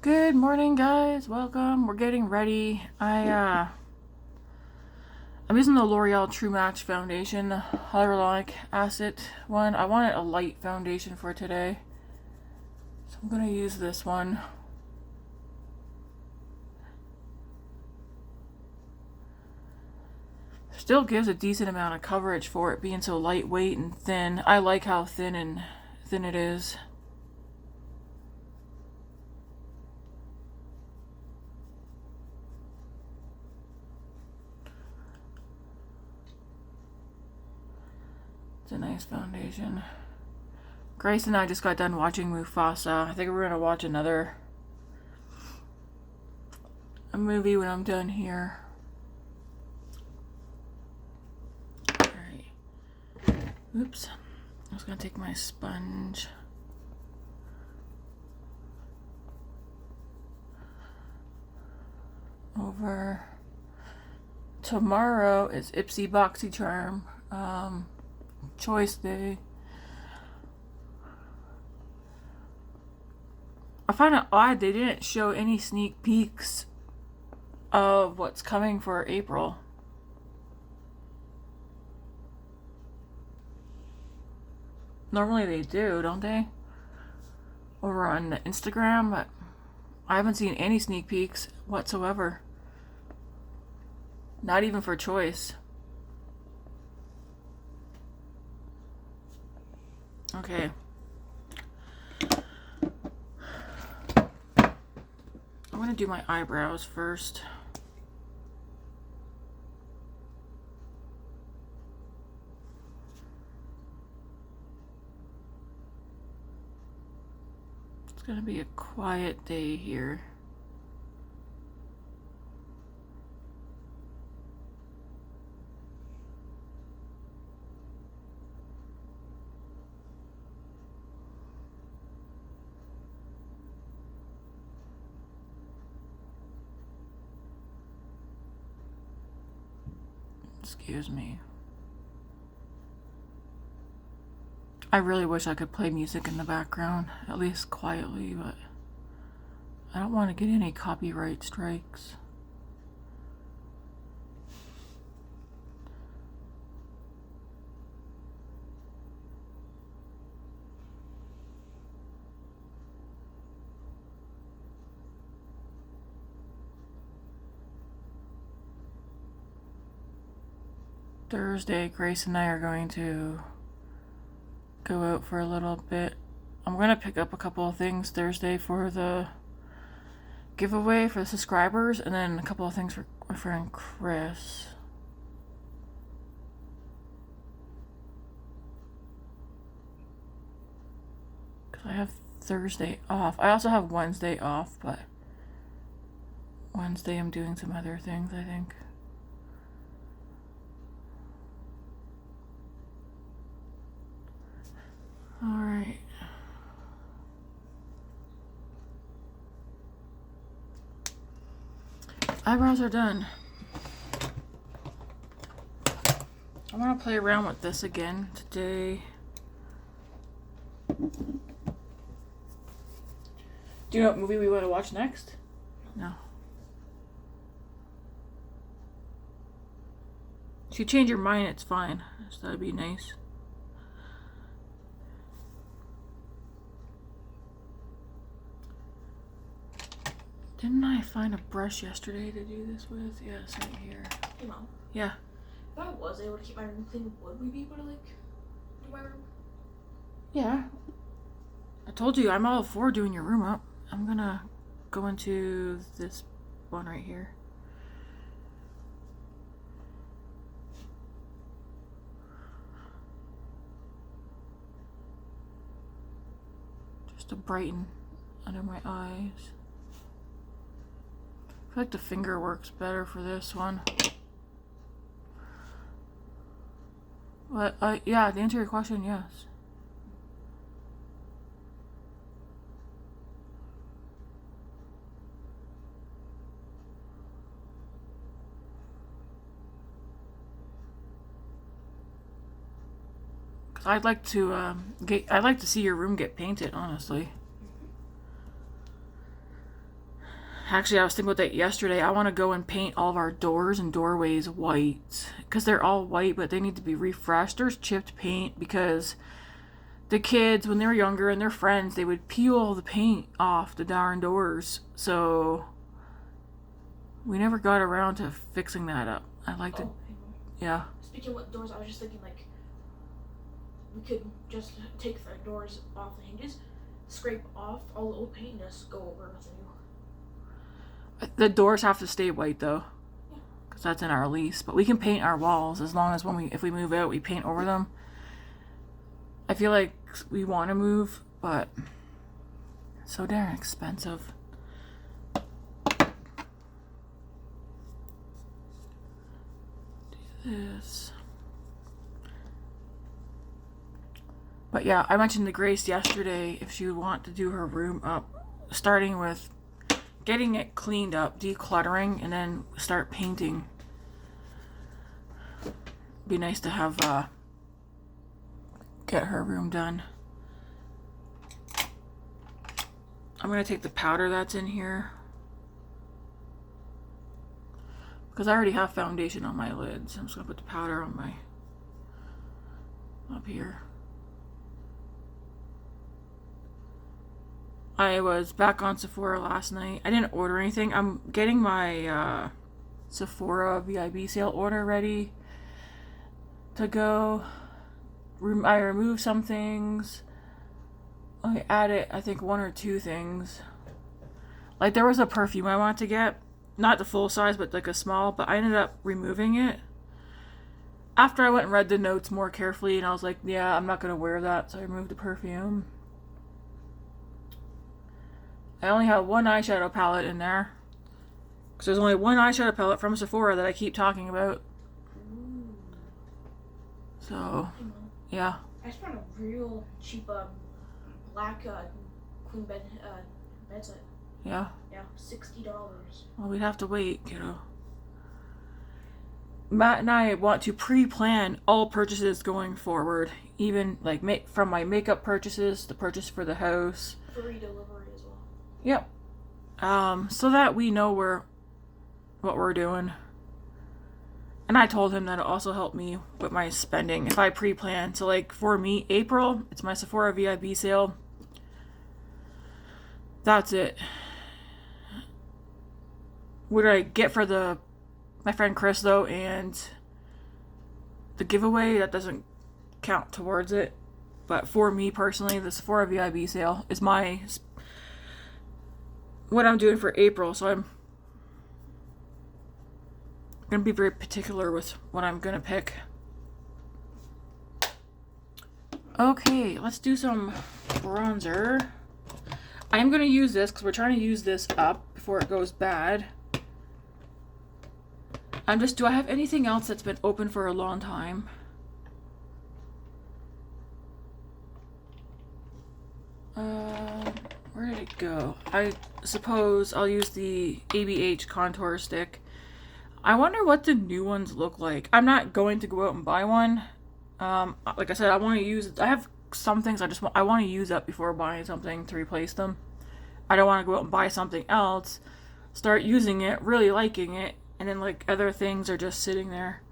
Good morning, guys. Welcome. We're getting ready. I'm using the L'Oreal True Match foundation, the hyaluronic acid one. I wanted a light foundation for today, so I'm gonna use this one. Still gives a decent amount of coverage for it being so lightweight and thin. I like how thin it is. It's a nice foundation. Grace and I just got done watching Mufasa. I think we're gonna watch a movie when I'm done here. Alright. Oops. I was gonna take my sponge. Over. Tomorrow is Ipsy BoxyCharm choice day. I find it odd they didn't show any sneak peeks of what's coming for April. Normally they do, don't they? Over on Instagram, but I haven't seen any sneak peeks whatsoever. Not even for choice. Okay. I'm gonna do my eyebrows first. It's gonna be a quiet day here. Excuse me. I really wish I could play music in the background, at least quietly, but I don't want to get any copyright strikes. Thursday, Grace and I are going to go out for a little bit. I'm going to pick up a couple of things Thursday for the giveaway for the subscribers, and then a couple of things for my friend Chris. Because I have Thursday off. I also have Wednesday off, but Wednesday I'm doing some other things, I think. Alright. Eyebrows are done. I want to play around with this again today. Do you know what movie we want to watch next? No. If you change your mind, it's fine. So that'd be nice. Didn't I find a brush yesterday to do this with? Yeah, it's right here. Hey, Mom. Yeah. If I was able to keep my room clean, would we be able to, like, do my room? Yeah. I told you, I'm all for doing your room up. I'm gonna go into this one right here. Just to brighten under my eyes. I feel like the finger works better for this one. But, yeah, to answer your question, yes. I'd like to see your room get painted, honestly. Actually, I was thinking about that yesterday. I want to go and paint all of our doors and doorways white. Because they're all white, but they need to be refreshed. There's chipped paint because the kids, when they were younger and their friends, they would peel the paint off the darn doors. So we never got around to fixing that up. I like to, yeah. Speaking of what doors, I was just thinking like we could just take the doors off the hinges, scrape off all the old paint, and just go over with the new. The doors have to stay white though, because that's in our lease. But we can paint our walls as long as if we move out, we paint over them. I feel like we want to move, but it's so darn expensive. Do this. But yeah, I mentioned to Grace yesterday if she would want to do her room up, starting with getting it cleaned up, decluttering, and then start painting. Be nice to have get her room done. I'm gonna take the powder that's in here because I already have foundation on my lids. I'm just gonna put the powder on my up here. I was back on Sephora last night. I didn't order anything. I'm getting my Sephora VIB sale order ready to go. I removed some things. I added, I think, 1 or 2 things. Like, there was a perfume I wanted to get. Not the full size, but like a small. But I ended up removing it. After I went and read the notes more carefully, and I was like, yeah, I'm not going to wear that. So I removed the perfume. I only have 1 eyeshadow palette in there. Because there's only 1 eyeshadow palette from Sephora that I keep talking about. So, yeah. I just found a real cheap black queen bed set. Yeah. Yeah, $60. Well, we'd have to wait, kiddo. Matt and I want to pre-plan all purchases going forward. Even like from my makeup purchases, the purchase for the house. Free delivery as well. Yep. So that we know what we're doing. And I told him that it also helped me with my spending if I pre-plan. So like for me, April, it's my Sephora VIB sale. That's it. What did I get for my friend Chris though, and the giveaway, that doesn't count towards it. But for me personally, the Sephora VIB sale is what I'm doing for April. So I'm gonna be very particular with what I'm gonna pick. Okay, let's do some bronzer. I'm gonna use this because we're trying to use this up before it goes bad. Do I have anything else that's been open for a long time? Where did it go? I suppose I'll use the ABH contour stick. I wonder what the new ones look like. I'm not going to go out and buy one. Like I said, I have some things I want to use up before buying something to replace them. I don't want to go out and buy something else, start using it, really liking it, and then like other things are just sitting there.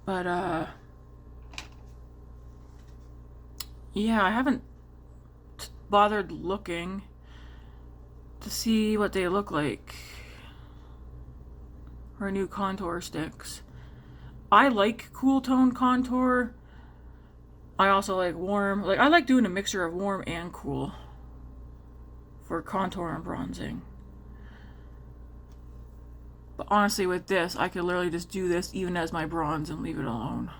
But yeah, I haven't bothered looking to see what they look like. Or new contour sticks. I like cool tone contour. I also like warm. I like doing a mixture of warm and cool for contour and bronzing. But honestly, with this, I could literally just do this even as my bronze and leave it alone.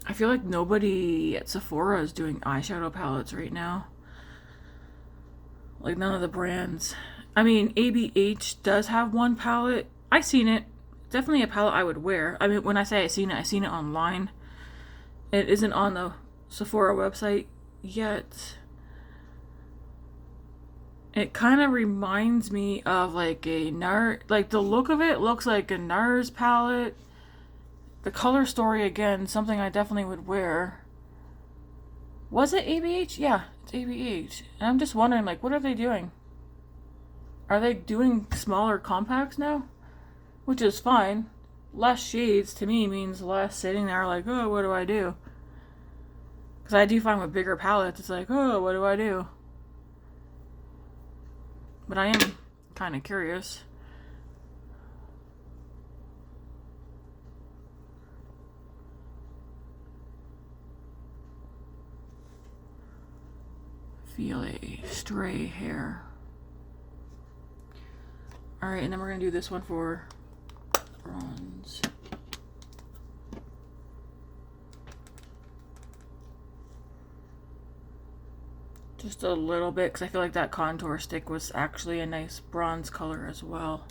I feel like nobody at Sephora is doing eyeshadow palettes right now. Like none of the brands. I mean, ABH does have one palette. I've seen it. Definitely a palette I would wear. I mean, when I say I've seen it online. It isn't on the Sephora website yet. It kind of reminds me of like a NARS, like the look of it looks like a NARS palette. The color story, again, something I definitely would wear. Was it ABH? Yeah, it's ABH. And I'm just wondering, like, what are they doing? Are they doing smaller compacts now? Which is fine. Less shades to me means less sitting there like, oh, what do I do? Because I do find with bigger palettes, it's like, oh, what do I do? But I am kind of curious. Feel a stray hair. Alright, and then we're going to do this one for bronze. Just a little bit, because I feel like that contour stick was actually a nice bronze color as well.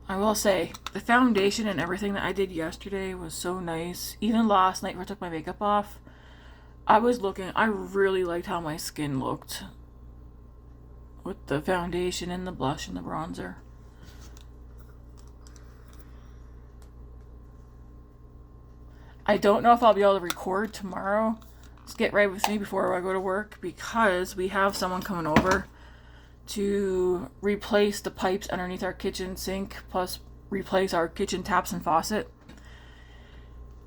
I will say, the foundation and everything that I did yesterday was so nice. Even last night when I took my makeup off, I really liked how my skin looked with the foundation and the blush and the bronzer. I don't know if I'll be able to record tomorrow. Just get right with me before I go to work, because we have someone coming over to replace the pipes underneath our kitchen sink, plus replace our kitchen taps and faucet.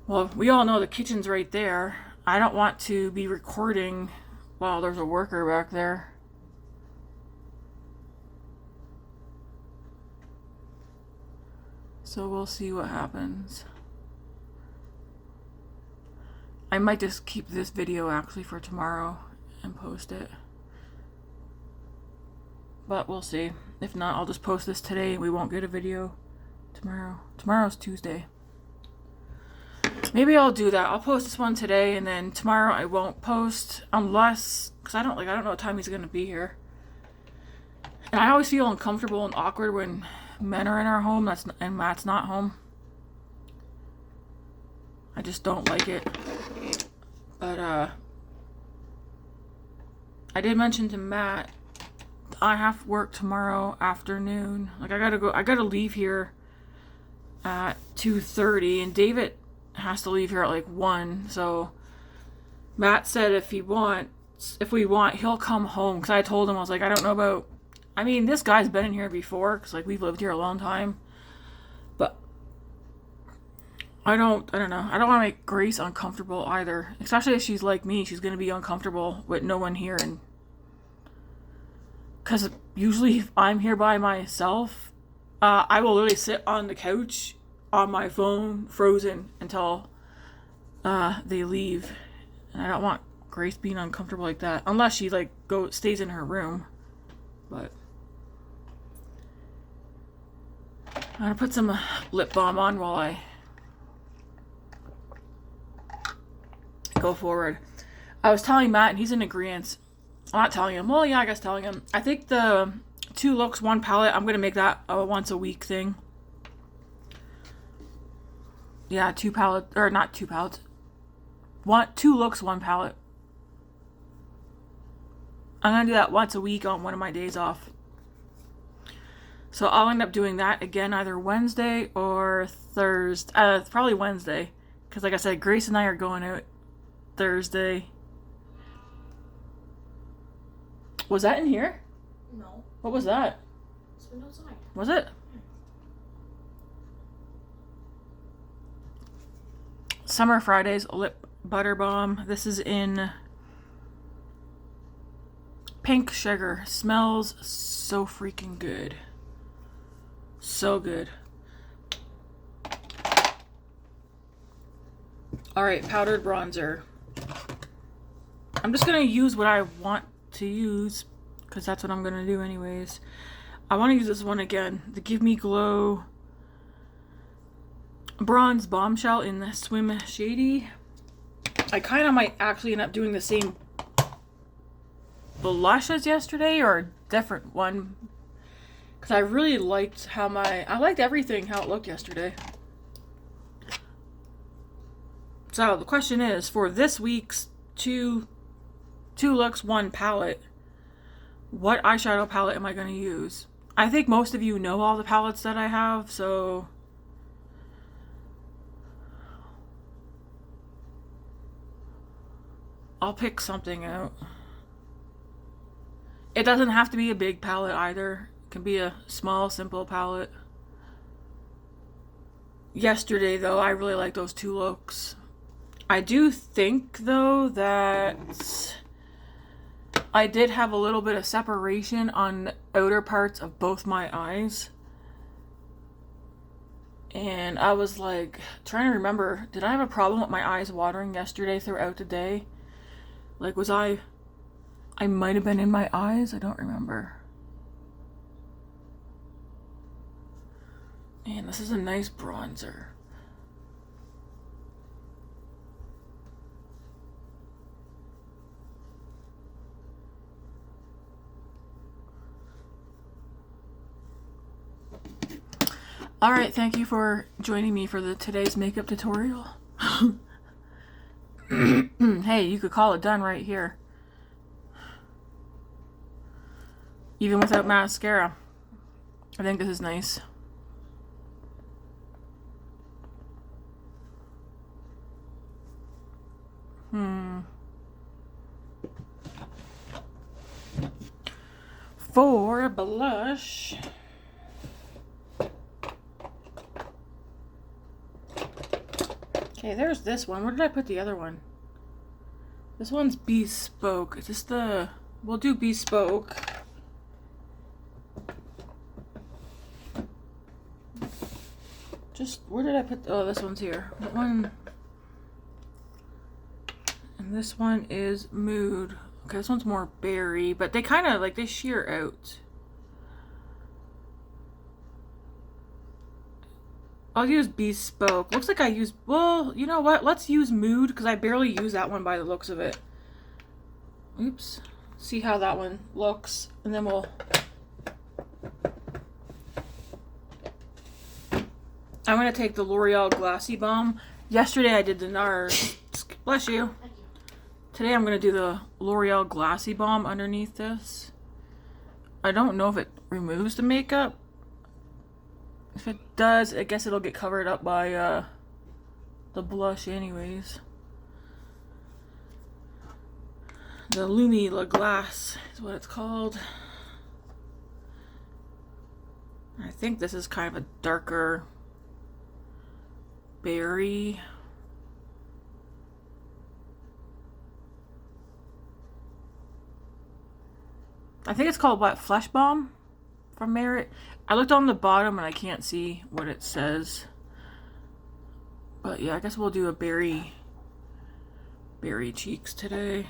Well, we all know the kitchen's right there. I don't want to be recording while there's a worker back there. So we'll see what happens. I might just keep this video actually for tomorrow and post it. But we'll see. If not, I'll just post this today and we won't get a video tomorrow. Tomorrow's Tuesday. Maybe I'll do that. I'll post this one today, and then tomorrow I won't post unless, because I don't know what time he's gonna be here. And I always feel uncomfortable and awkward when men are in our home and Matt's not home. I just don't like it. But I did mention to Matt I have work tomorrow afternoon. Like, I gotta leave here at 2:30, and David has to leave here at like 1. So Matt said if we want, he'll come home. Because I told him, I was like, I don't know about, I mean, this guy's been in here before, because like we've lived here a long time. But I don't know. I don't want to make Grace uncomfortable either. Especially if she's like me, she's going to be uncomfortable with no one here. And because usually if I'm here by myself, I will literally sit on the couch on my phone, frozen, until they leave. And I don't want Grace being uncomfortable like that, unless she like stays in her room. But I'm gonna put some lip balm on while I go forward. I was telling Matt, and he's in agreement. I'm not telling him. Well, yeah, I guess telling him. I think the 2 looks, 1 palette, I'm gonna make that a once a week thing. Yeah, 2 palettes, or not 2 palettes. 2 looks, 1 palette. I'm gonna do that once a week on one of my days off. So I'll end up doing that again either Wednesday or Thursday. Probably Wednesday, because like I said, Grace and I are going out Thursday. Was that in here? No. What was that? It's been outside. Was it? Summer Fridays lip butter balm. This is in pink sugar. Smells so freaking good. So good. Alright, powdered bronzer. I'm just going to use what I want to use, because that's what I'm going to do anyways. I want to use this one again, the Give Me Glow Bronze Bombshell in the Swim Shady. I kind of might actually end up doing the same blush as yesterday, or a different one, because I really liked how I liked everything, how it looked yesterday. So the question is, for this week's two looks, one palette, what eyeshadow palette am I going to use? I think most of you know all the palettes that I have, so I'll pick something out. It doesn't have to be a big palette either. It can be a small, simple palette. Yesterday, though, I really like those two looks. I do think, though, that I did have a little bit of separation on the outer parts of both my eyes. And I was like, trying to remember, did I have a problem with my eyes watering yesterday throughout the day? Like, was I might have been in my eyes, I don't remember. Man, this is a nice bronzer. Alright, thank you for joining me for today's makeup tutorial. Hey, you could call it done right here. Even without mascara. I think this is nice. For blush, okay, there's this one. Where did I put the other one? This one's Bespoke. Is this the... We'll do Bespoke. Just, where did I put... Oh, this one's here. That one... And this one is Mood. Okay, this one's more berry, but they kind of, like, they sheer out. I'll use Bespoke. Looks like I used... Well, you know what? Let's use Mood, because I barely use that one by the looks of it. Oops. See how that one looks, and then we'll... I'm going to take the L'Oreal Glassy Balm. Yesterday I did the NARS. Bless you. Today I'm going to do the L'Oreal Glassy Balm underneath this. I don't know if it removes the makeup. If it does, I guess it'll get covered up by the blush anyways. The Lumi La Glace is what it's called. I think this is kind of a darker berry. I think it's called what? Fleshbalm from Merit. I looked on the bottom and I can't see what it says. But yeah, I guess we'll do a berry cheeks today.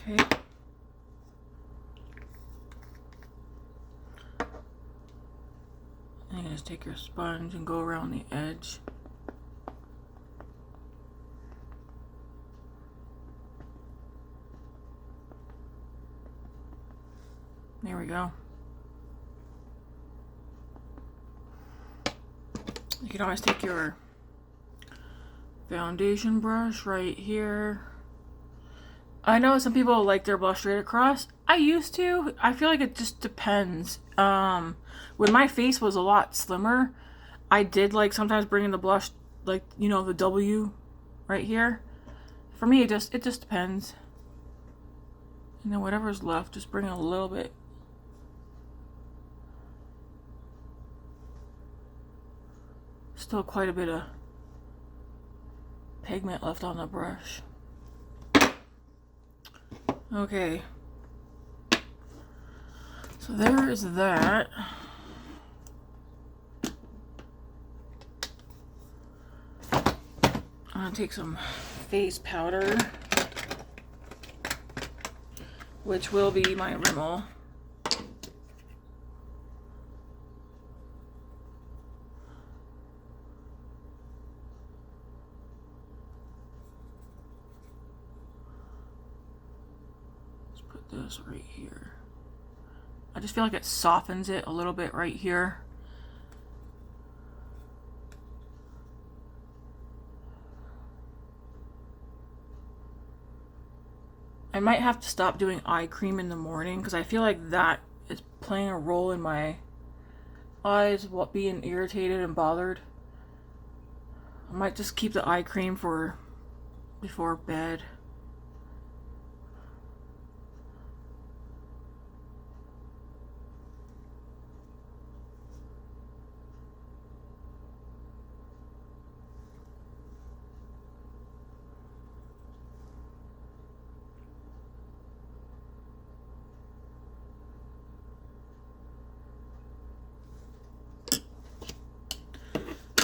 Okay. And you just take your sponge and go around the edge. There we go. You can always take your foundation brush right here. I know some people like their blush straight across. I used to. I feel like it just depends. When my face was a lot slimmer, I did like sometimes bringing the blush, like, you know, the W right here. For me, it just depends. And then whatever's left, just bring a little bit. Still quite a bit of pigment left on the brush. Okay. So there is that. I'm gonna take some face powder, which will be my Rimmel. Let's put this right here. I just feel like it softens it a little bit right here. I might have to stop doing eye cream in the morning because I feel like that is playing a role in my eyes, what being irritated and bothered. I might just keep the eye cream for before bed.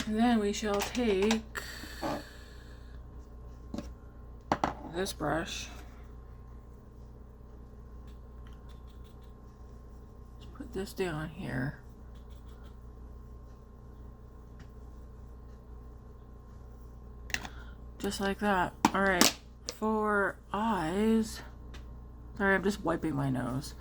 And then we shall take this brush. Let's put this down here. Just like that. Alright, for eyes. Sorry, I'm just wiping my nose.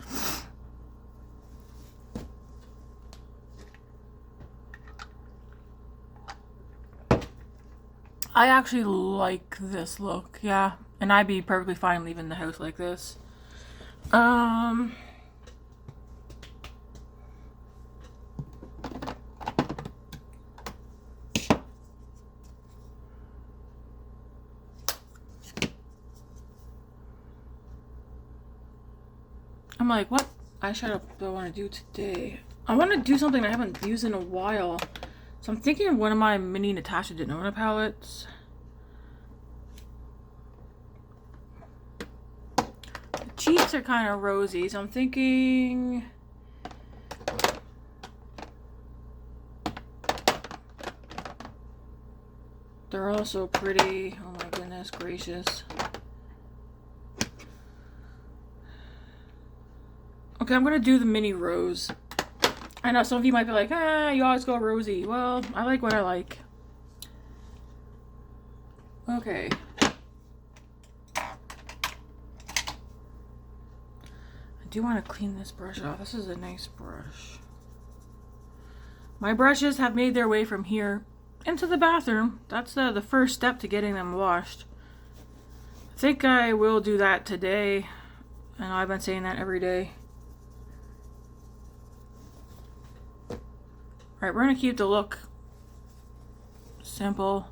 I actually like this look, yeah. And I'd be perfectly fine leaving the house like this. I'm like, what eyeshadow do I want to do today? I want to do something I haven't used in a while. So I'm thinking of one of my mini Natasha Denona palettes. The cheeks are kind of rosy, so I'm thinking... They're also pretty. Oh my goodness gracious. Okay, I'm gonna do the mini rose. I know some of you might be like, ah, you always go rosy. Well, I like what I like. Okay. I do want to clean this brush off. This is a nice brush. My brushes have made their way from here into the bathroom. That's the first step to getting them washed. I think I will do that today. I know I've been saying that every day. Alright, we're going to keep the look simple.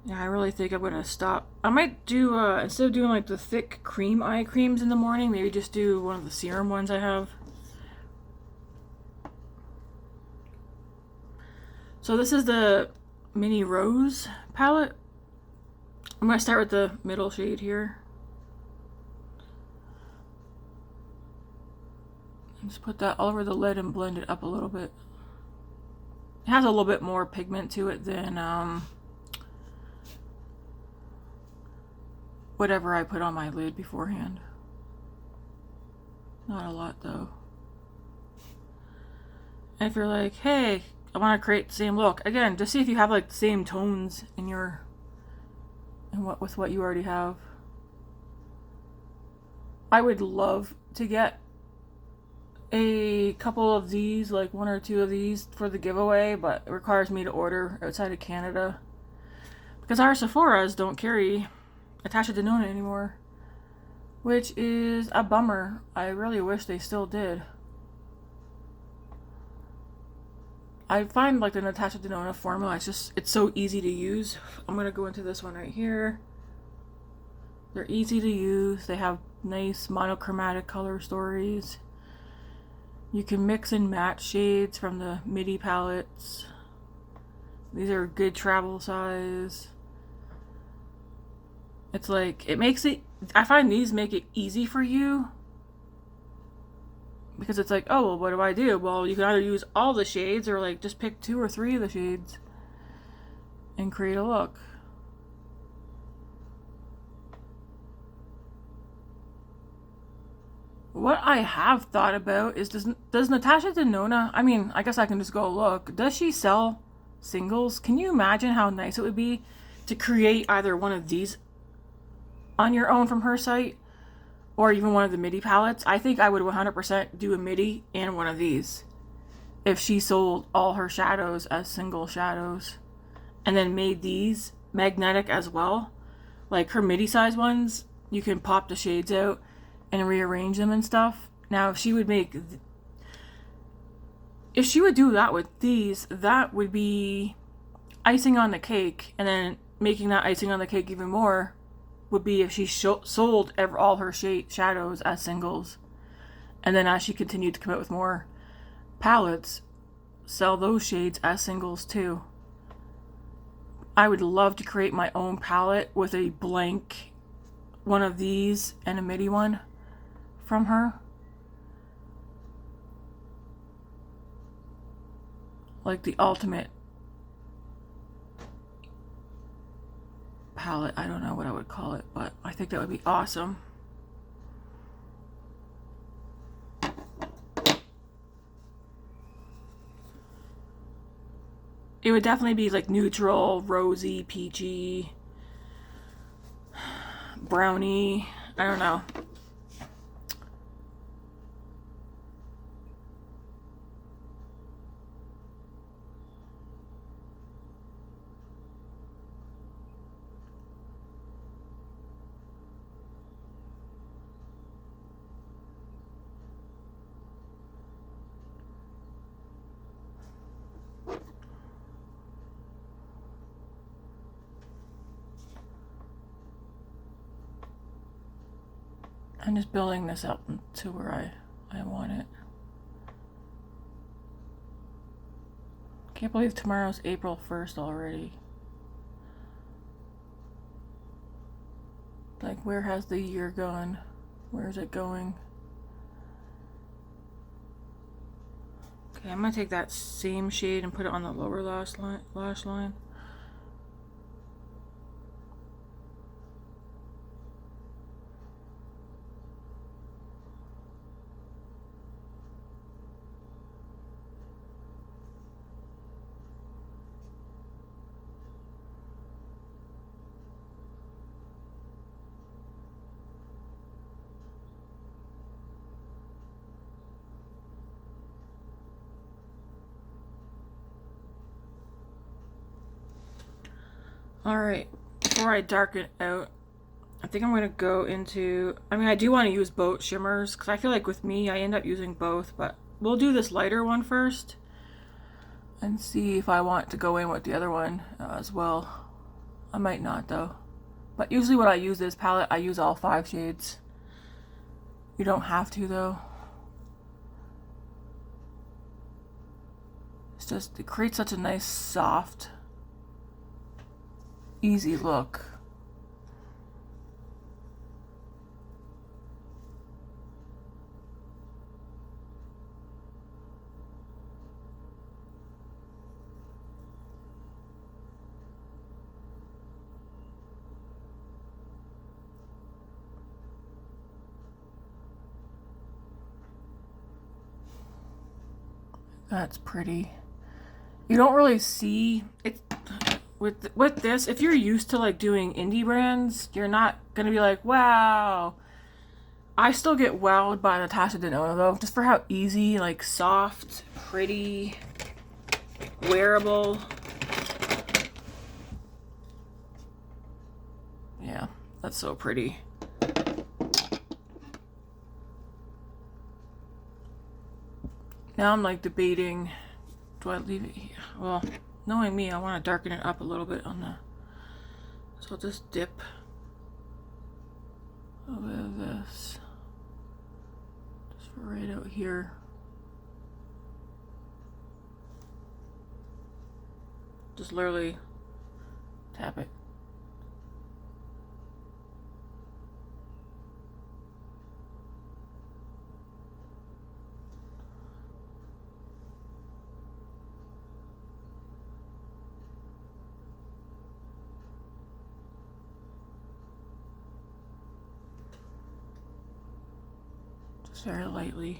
Yeah, I really think I'm going to stop. I might do, instead of doing like the thick cream eye creams in the morning, maybe just do one of the serum ones I have. So this is the Mini Rose palette. I'm going to start with the middle shade here. Just put that all over the lid and blend it up a little bit. It has a little bit more pigment to it than whatever I put on my lid beforehand. Not a lot though. And if you're like, hey, I want to create the same look, again, just see if you have like the same tones in your with what you already have. I would love to get a couple of these, like one or two of these for the giveaway, but it requires me to order outside of Canada because our Sephora's don't carry Natasha Denona anymore, which is a bummer. I really wish they still did. I find like the Natasha Denona formula, it's so easy to use. I'm gonna go into this one right here. They're easy to use. They have nice monochromatic color stories. You can mix and match shades from the MIDI palettes. These are good travel size. It's like, it makes it, I find these make it easy for you. Because it's like, oh, well, what do I do? Well, you can either use all the shades or like just pick 2 or 3 of the shades and create a look. What I have thought about is, does Natasha Denona, I mean, I guess I can just go look. Does she sell singles? Can you imagine how nice it would be to create either one of these on your own from her site or even one of the MIDI palettes? I think I would 100% do a MIDI and one of these if she sold all her shadows as single shadows and then made these magnetic as well. Like her MIDI size ones, you can pop the shades out and rearrange them and stuff. Now, if she would do that with these, that would be icing on the cake. And then making that icing on the cake even more would be if she sold all her shadows as singles. And then as she continued to come out with more palettes, sell those shades as singles too. I would love to create my own palette with a blank one of these and a MIDI one from her. Like the ultimate palette. I don't know what I would call it, but I think that would be awesome. It would definitely be like neutral, rosy, peachy, brownie. I don't know. I'm just building this up to where I want it. Can't believe tomorrow's April 1st already. Like, where has the year gone? Where is it going? Okay, I'm gonna take that same shade and put it on the lower lash line. Alright, before I darken out, I think I'm going to go into, I mean, I do want to use both shimmers, because I feel like with me, I end up using both, but we'll do this lighter one first, and see if I want to go in with the other one as well. I might not, though. But usually when I use this palette, I use all 5 shades. You don't have to, though. It's just, it creates such a nice, soft, easy look. That's pretty. You don't really see it with this. If you're used to like doing indie brands, you're not gonna be like, wow. I still get wowed by Natasha Denona though, just for how easy, like soft, pretty, wearable. Yeah, that's so pretty. Now I'm like debating, do I leave it here? Well, knowing me, I want to darken it up a little bit on the, so I'll just dip a bit of this, just right out here. Just literally tap it. very lightly.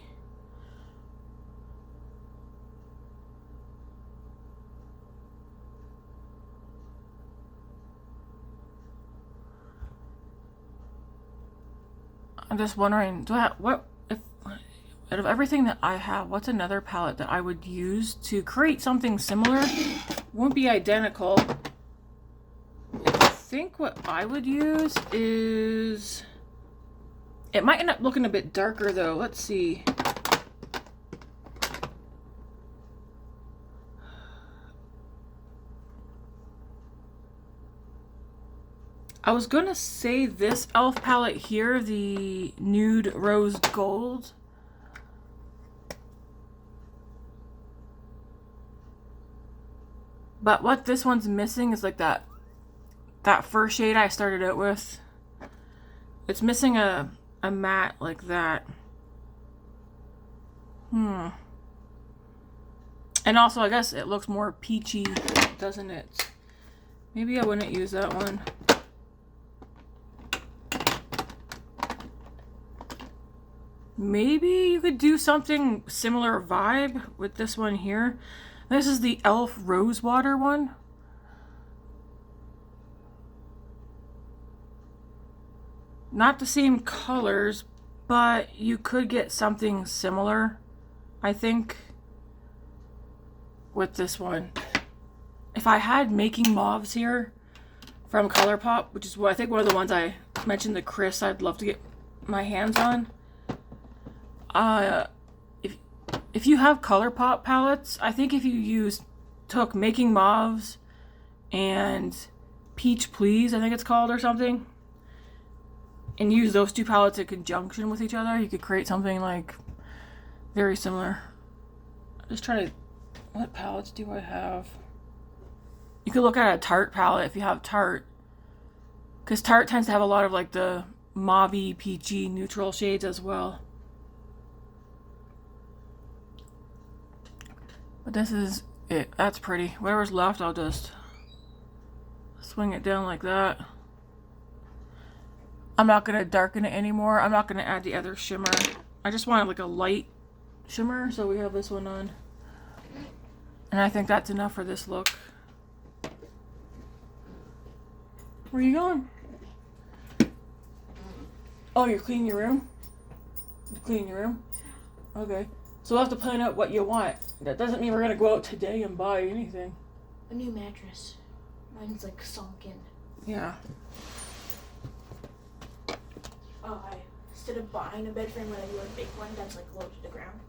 I'm just wondering, do I have, what if out of everything that I have, what's another palette that I would use to create something similar? Won't be identical. I think what I would use is, it might end up looking a bit darker though. Let's see. I was gonna say this e.l.f. palette here, the Nude Rose Gold. But what this one's missing is like that first shade I started out with. It's missing a matte like that. And also I guess it looks more peachy, doesn't it? Maybe I wouldn't use that one. Maybe you could do something similar vibe with this one here. This is the e.l.f. Rose Water one. Not the same colors, but you could get something similar, I think, with this one. If I had Making Mauves here from ColourPop, which is what I think one of the ones I mentioned to Chris I'd love to get my hands on. If you have ColourPop palettes, I think if you took Making Mauves and Peach Please, I think it's called, or something, and use those two palettes in conjunction with each other, you could create something like very similar. I'm just trying to, what palettes do I have? You could look at a Tarte palette if you have Tarte, because Tarte tends to have a lot of like the mauve-y, peachy, neutral shades as well. But this is it. That's pretty. Whatever's left, I'll just swing it down like that. I'm not going to darken it anymore. I'm not going to add the other shimmer. I just wanted like a light shimmer, so we have this one on. And I think that's enough for this look. Where are you going? Oh, you're cleaning your room? You're cleaning your room? Okay. So we'll have to plan out what you want. That doesn't mean we're going to go out today and buy anything. A new mattress. Mine's like sunk in. Yeah. Instead of buying a bed frame, when I do a big one that's like low to the ground.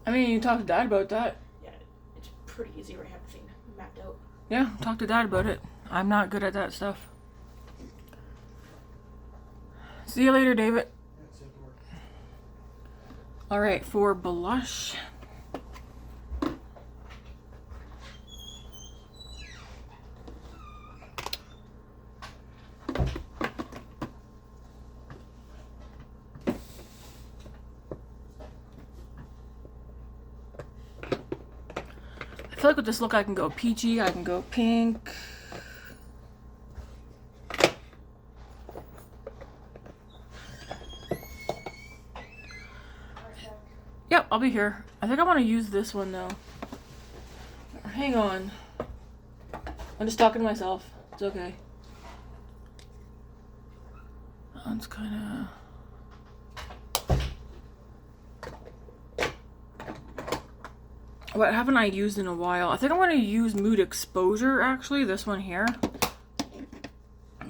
I mean, you talk to Dad about that. Yeah, it's pretty easy where I have everything mapped out. Yeah, talk to Dad about it. I'm not good at that stuff. See you later, David. Alright, for blush. I feel like with this look I can go peachy, I can go pink. Yep, I'll be here. I think I want to use this one though. Hang on. I'm just talking to myself. It's okay. That one's kind of... What haven't I used in a while? I think I want to use Mood Exposure, actually. This one here.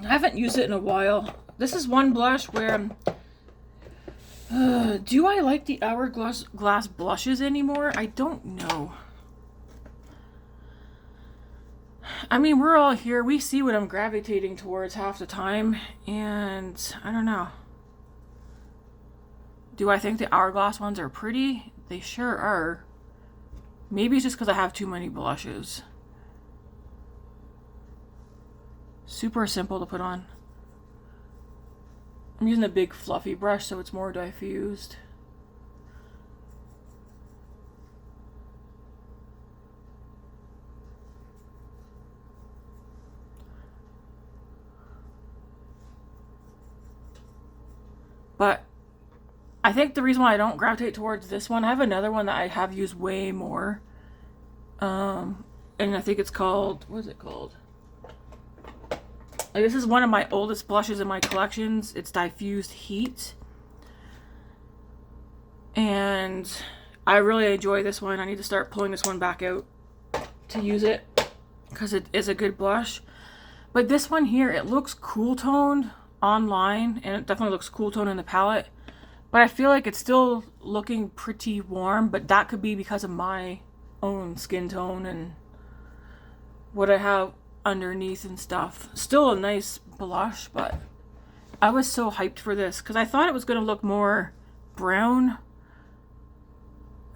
I haven't used it in a while. This is one blush where... do I like the Hourglass blushes anymore? I don't know. I mean, we're all here. We see what I'm gravitating towards half the time. And I don't know. Do I think the Hourglass ones are pretty? They sure are. Maybe it's just because I have too many blushes. Super simple to put on. I'm using a big fluffy brush so it's more diffused. I think the reason why I don't gravitate towards this one, I have another one that I have used way more. And I think it's called, what is it called? Like, this is one of my oldest blushes in my collections. It's Diffused Heat. And I really enjoy this one. I need to start pulling this one back out to use it because it is a good blush. But this one here, it looks cool toned online, and it definitely looks cool toned in the palette. But I feel like it's still looking pretty warm, but that could be because of my own skin tone and what I have underneath and stuff. Still a nice blush, but I was so hyped for this because I thought it was going to look more brown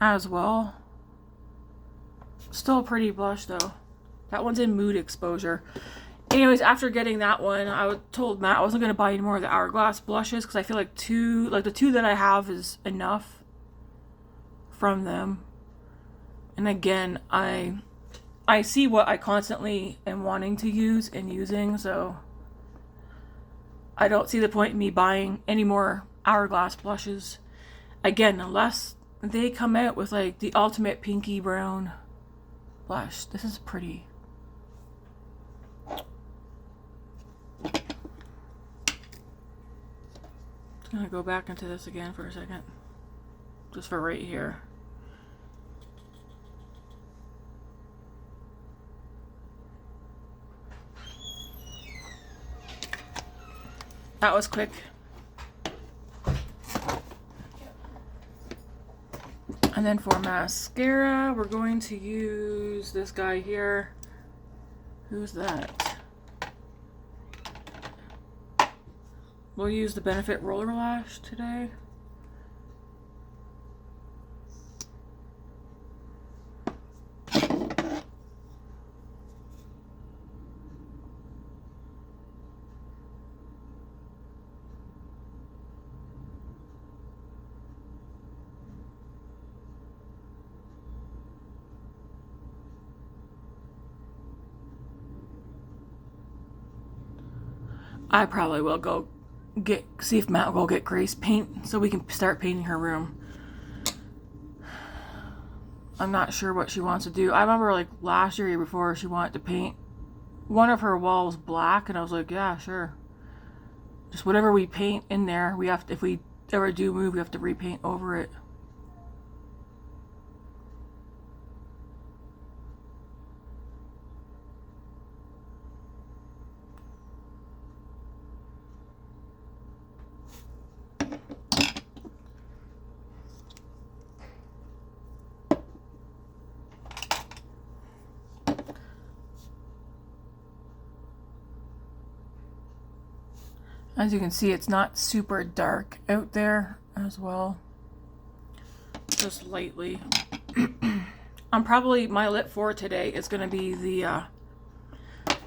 as well. Still a pretty blush though. That one's in Mood Exposure. Anyways, after getting that one, I told Matt I wasn't going to buy any more of the Hourglass blushes because I feel like the two that I have is enough from them. And again, I see what I constantly am wanting to use and using, so I don't see the point in me buying any more Hourglass blushes. Again, unless they come out with like the ultimate pinky brown blush. This is pretty. I'm gonna go back into this again for a second. Just for right here. That was quick. And then for mascara, we're going to use this guy here. Who's that? We'll use the Benefit Rollerlash today. I probably will go see if Matt will go get Grace paint so we can start painting her room. I'm not sure what she wants to do. I remember like last year before she wanted to paint one of her walls black, and I was like, yeah, sure. Just whatever we paint in there, we have to, if we ever do move, we have to repaint over it. As you can see, it's not super dark out there as well. Just lightly. My lip for today is going to be the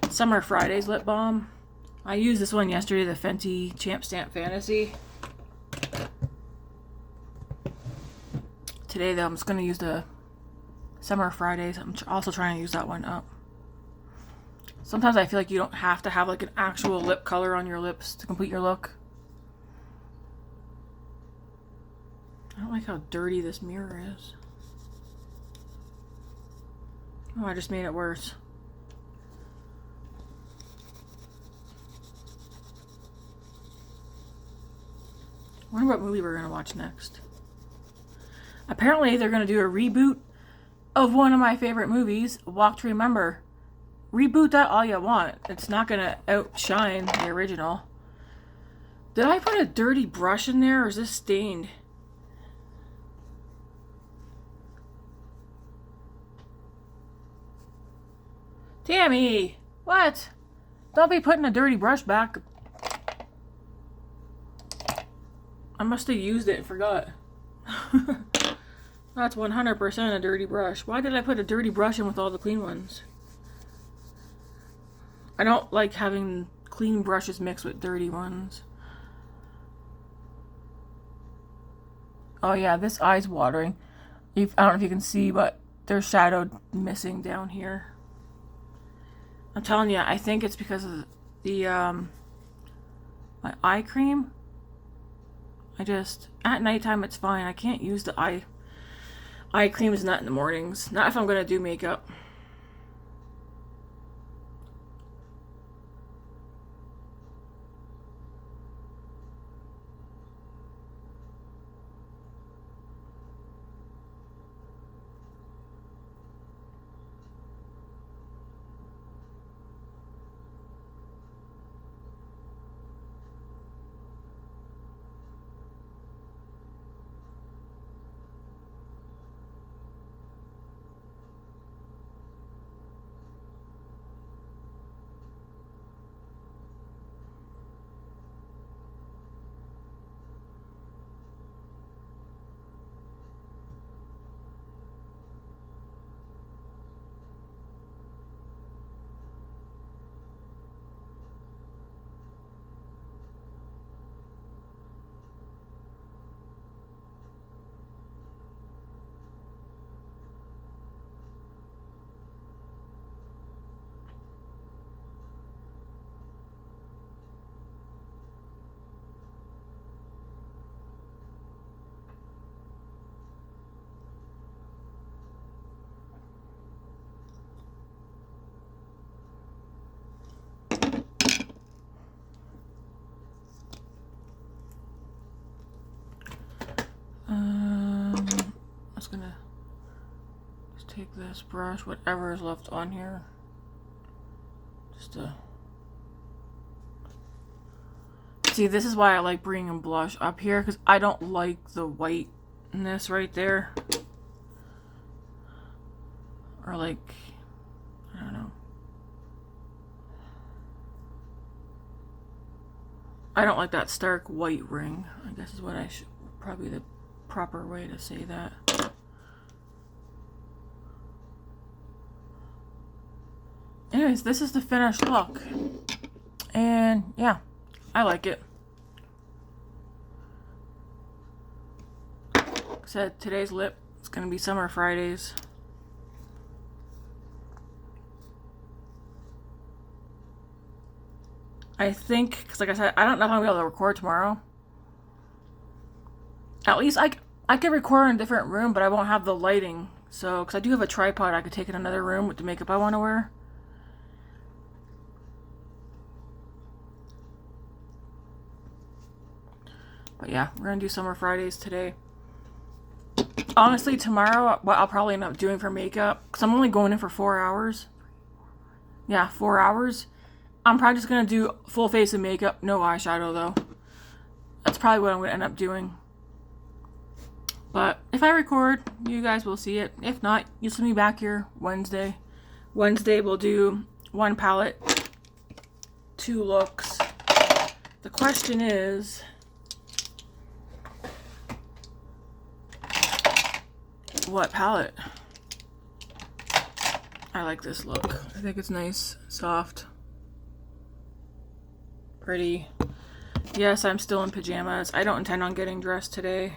Summer Fridays lip balm. I used this one yesterday, the Fenty Champ Stamp Fantasy. Today though, I'm just going to use the Summer Fridays. I'm also trying to use that one up. Sometimes I feel like you don't have to have like an actual lip color on your lips to complete your look. I don't like how dirty this mirror is. Oh, I just made it worse. I wonder what movie we're going to watch next. Apparently they're going to do a reboot of one of my favorite movies, Walk to Remember. Reboot that all you want. It's not going to outshine the original. Did I put a dirty brush in there, or is this stained? Tammy! What? Don't be putting a dirty brush back. I must have used it and forgot. That's 100% a dirty brush. Why did I put a dirty brush in with all the clean ones? I don't like having clean brushes mixed with dirty ones. Oh yeah, this eye's watering. I don't know if you can see, but there's shadow missing down here. I'm telling you, I think it's because of the my eye cream. I just, at nighttime it's fine. I can't use the eye creams not in the mornings. Not if I'm gonna do makeup. I was gonna just take this brush, whatever is left on here, just to see. This is why I like bringing blush up here, because I don't like the whiteness right there, or like, I don't know. I don't like that stark white ring, I guess is what I should, probably the proper way to say that. Anyways, this is the finished look. And yeah, I like it. Like I said, today's lip is going to be Summer Fridays. I think, because like I said, I don't know if I'm going to be able to record tomorrow. At least I could record in a different room, but I won't have the lighting. So, because I do have a tripod, I could take in another room with the makeup I want to wear. But yeah, we're going to do Summer Fridays today. Honestly, tomorrow, what I'll probably end up doing for makeup, because I'm only going in for 4 hours. Yeah, 4 hours. I'm probably just going to do full face of makeup, no eyeshadow though. That's probably what I'm going to end up doing. But if I record, you guys will see it. If not, you'll see me back here Wednesday. Wednesday we'll do 1 palette, 2 looks. The question is, what palette? I like this look. I think it's nice, soft, pretty. Yes, I'm still in pajamas. I don't intend on getting dressed today.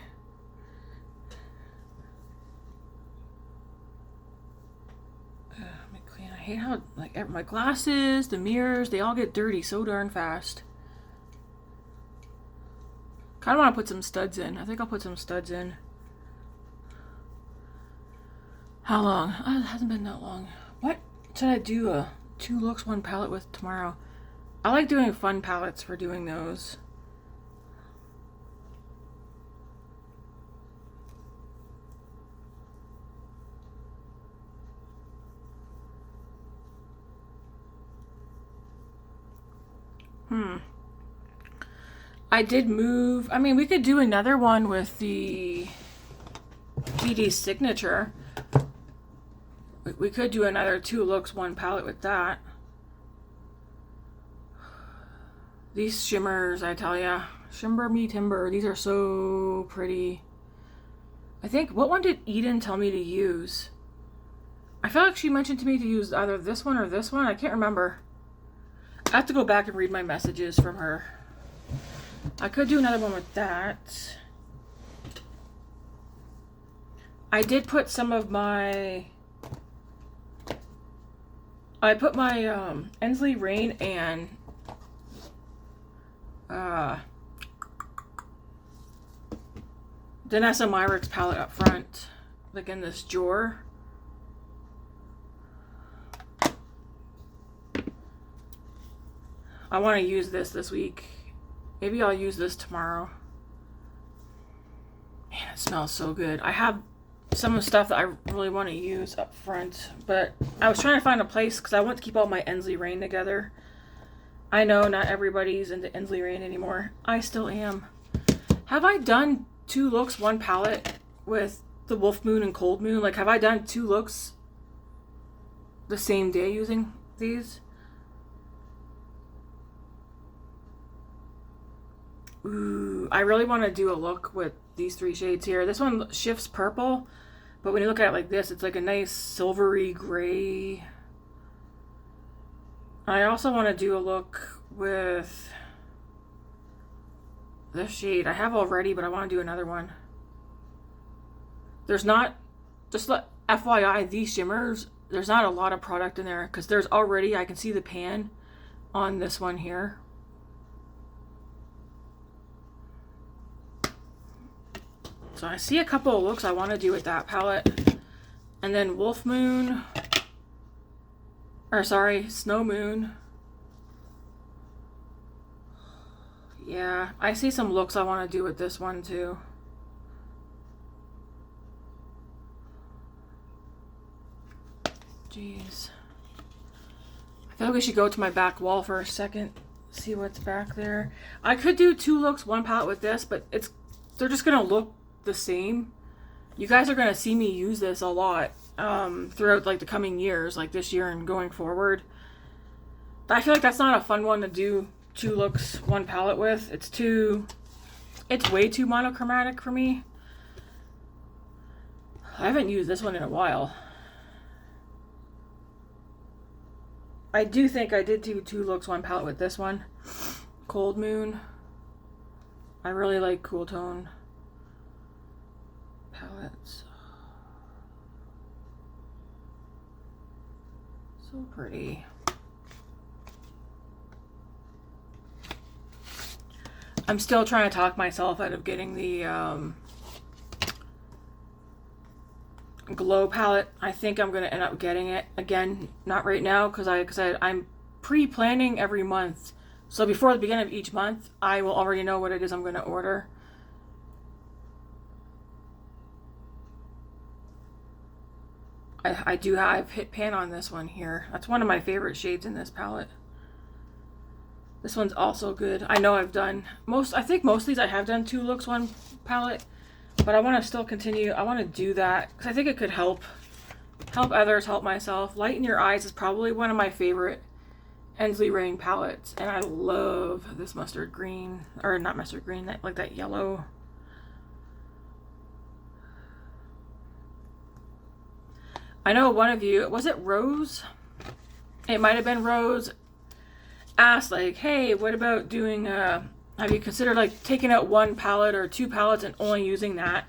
I hate how, like, my glasses, the mirrors, they all get dirty so darn fast. Kind of want to put some studs in. I think I'll put some studs in. How long? Oh, it hasn't been that long. What should I do a 2 looks 1 palette with tomorrow? I like doing fun palettes for doing those. I did move. I mean, we could do another one with the BD Signature. We could do another 2 looks 1 palette with that. These shimmers, I tell ya, shimmer me timber. These are so pretty. I think, what one did Eden tell me to use? I feel like she mentioned to me to use either this one or this one. I can't remember. I have to go back and read my messages from her. I could do another one with that. I did put some of my... I put my Ensley Rain and Denona Myricks palette up front, like in this drawer. I want to use this week. Maybe I'll use this tomorrow. Man, it smells so good. I have some of the stuff that I really want to use up front, but I was trying to find a place because I want to keep all my Ensley Rain together. I know not everybody's into Ensley Rain anymore. I still am. Have I done 2 looks, 1 palette with the Wolf Moon and Cold Moon? Like, have I done 2 looks the same day using these? Ooh, I really want to do a look with these 3 shades here. This one shifts purple, but when you look at it like this, it's like a nice silvery gray. I also want to do a look with this shade. I have already, but I want to do another one. There's not, just FYI, these shimmers, there's not a lot of product in there because there's already, I can see the pan on this one here. So I see a couple of looks I want to do with that palette. And then Wolf Moon, or sorry, Snow Moon. Yeah, I see some looks I want to do with this one too. Jeez. I feel like we should go to my back wall for a second, see what's back there. I could do 2 looks, 1 palette with this, but they're just gonna look the same. You guys are gonna see me use this a lot throughout like the coming years, like this year and going forward. I feel like that's not a fun one to do 2 looks, 1 palette with. It's way too monochromatic for me. I haven't used this one in a while. I do think I did do 2 looks, 1 palette with this one. Cold Moon. I really like cool tone palettes. So pretty. I'm still trying to talk myself out of getting the Glow palette. I think I'm going to end up getting it. Again, not right now because I'm pre-planning every month. So before the beginning of each month, I will already know what it is I'm going to order. I've hit pan on this one here. That's one of my favorite shades in this palette. This one's also good. I know I've done I think most of these I have done 2 looks, 1 palette, but I want to still continue. I want to do that because I think it could help others, help myself. Lighten Your Eyes is probably one of my favorite Ensley Rain palettes, and I love this mustard green, or not mustard green, like that yellow. I know one of you, was it Rose? It might have been Rose, asked like, hey, what about doing have you considered like taking out 1 palette or 2 palettes and only using that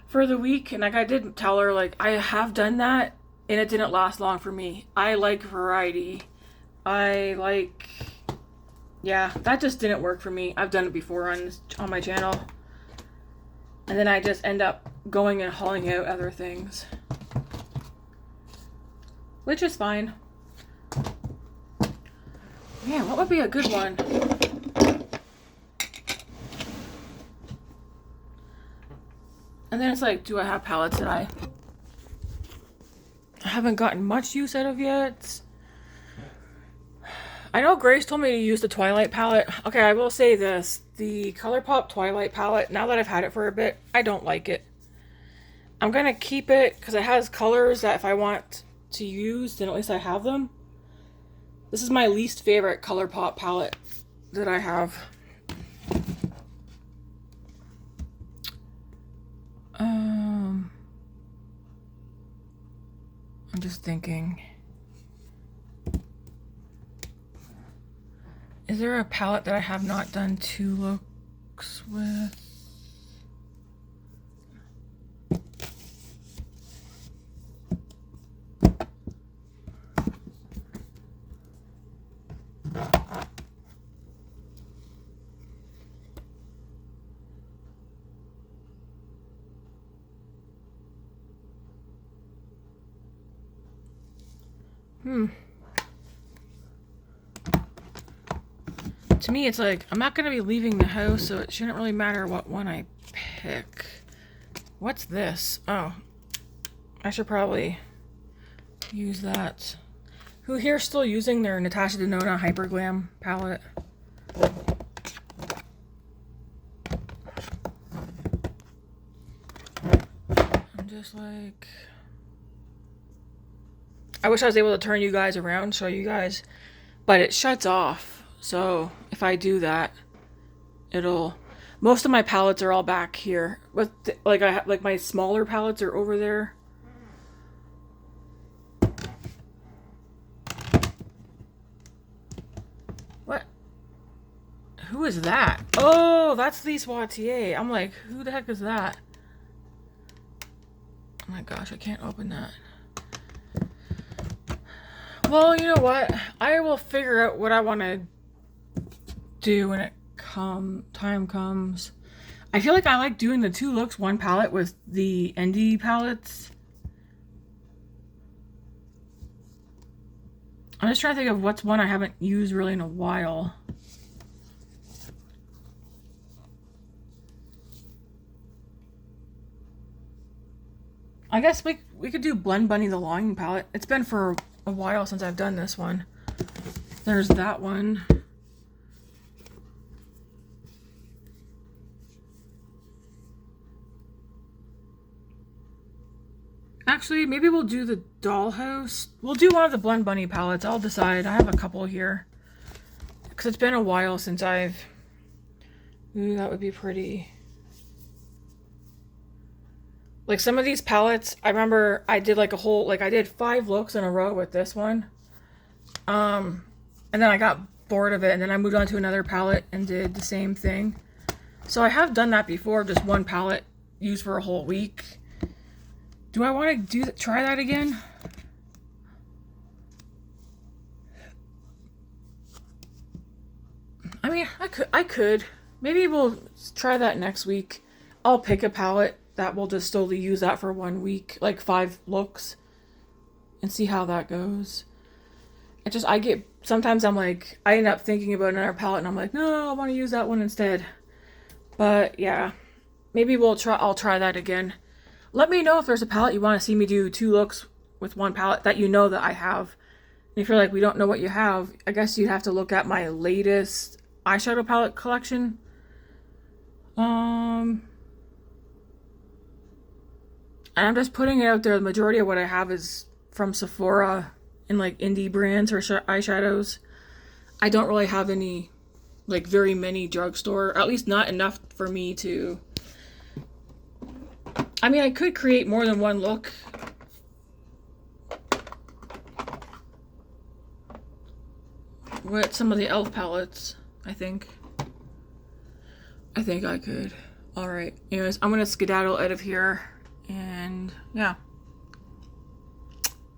for the week? And like I did tell her, like, I have done that and it didn't last long for me. I like variety. Yeah, that just didn't work for me. I've done it before on my channel, and then I just end up going and hauling out other things, which is fine. Man, what would be a good one? And then it's like, do I have palettes that I haven't gotten much use out of yet? I know Grace told me to use the Twilight palette. Okay, I will say this. The ColourPop Twilight palette, now that I've had it for a bit, I don't like it. I'm going to keep it because it has colors that if I want to use, then at least I have them. This is my least favorite ColourPop palette that I have. I'm just thinking. Is there a palette that I have not done 2 looks with? To me, it's like, I'm not going to be leaving the house, so it shouldn't really matter what one I pick. What's this? Oh, I should probably use that. Who here is still using their Natasha Denona Hyper Glam palette? I'm just like... I wish I was able to turn you guys around, show you guys, but it shuts off. So if I do that, it'll... Most of my palettes are all back here. But like my smaller palettes are over there. What? Who is that? Oh, that's Lise Wattier. I'm like, who the heck is that? Oh my gosh, I can't open that. Well, you know what? I will figure out what I want to do when time comes. I feel like I like doing the 2 looks, 1 palette with the indie palettes. I'm just trying to think of what's one I haven't used really in a while. I guess we could do Blend Bunny the Longing palette. It's been for a while since I've done this one. There's that one. Actually, maybe we'll do the Dollhouse. We'll do one of the Blend Bunny palettes. I'll decide. I have a couple here. Because it's been a while since I've... Ooh, that would be pretty. Like some of these palettes, I remember I did like a whole... Like I did 5 looks in a row with this one. And then I got bored of it. And then I moved on to another palette and did the same thing. So I have done that before. Just 1 palette used for a whole week. Do I want to try that again? I mean, I could. Maybe we'll try that next week. I'll pick a palette that will just slowly use that for 1 week, like 5 looks, and see how that goes. Sometimes I'm like, I end up thinking about another palette and I'm like, no, I want to use that one instead. But yeah, maybe I'll try that again. Let me know if there's a palette you want to see me do 2 looks with 1 palette that you know that I have. And if you're like, we don't know what you have, I guess you'd have to look at my latest eyeshadow palette collection. And I'm just putting it out there. The majority of what I have is from Sephora and like indie brands or eyeshadows. I don't really have any, like very many drugstore, or at least not enough for me to... I mean, I could create more than 1 look. With some of the e.l.f. palettes, I think. I think I could. Alright, anyways, I'm gonna skedaddle out of here. And, yeah.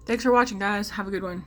Thanks for watching, guys. Have a good one.